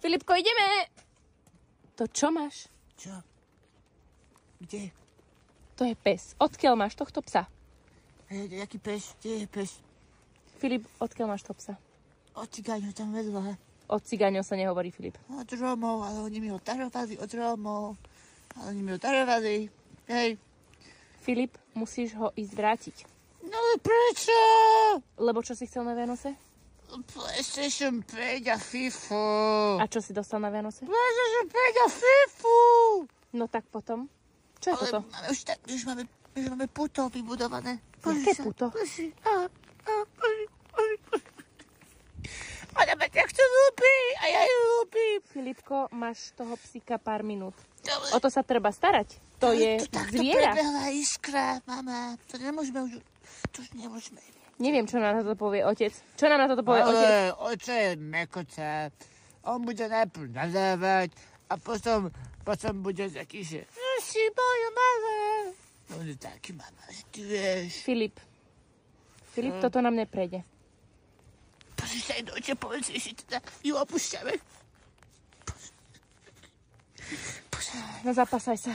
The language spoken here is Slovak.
Filipko, ideme! To čo máš? Čo? Kde? To je pes. Odkiaľ máš tohto psa? Jaký pes? Kde je pes? Filip, odkiaľ máš to psa? Od cigáňov tam vedľa. Od cigáňov sa nehovorí, Filip. Od Rómov, ale oni mi ho darovali od Rómov. Ale oni mi ho darovali. Hej. Filip, musíš ho ísť vrátiť. No ale prečo? Lebo čo si chcel na Vianoce? PlayStation 5 a FIFU. A čo si dostal na Vianoce? PlayStation 5 a FIFU. No tak potom. Čo je toto? Ale už máme puto vybudované. Jaké puto? Ona ma takto ľúbi a ja ju ľúbim. Filipko, máš toho psíka pár minút. O to sa treba starať. To je zviera. Takto prebehla iskra, mama. To nemôžeme už... To už nemôžeme. Neviem, čo nám na toto povie otec. Čo nám na toto povie otec? Ale oče je mekota. On bude najprv nadávať a potom bude taký, že si moja mama. On je taký, mama, že ty vieš. Filip, toto nám neprejde. Pozri sa aj do očia, povedz, že teda ju opúšťame. No zapasaj sa.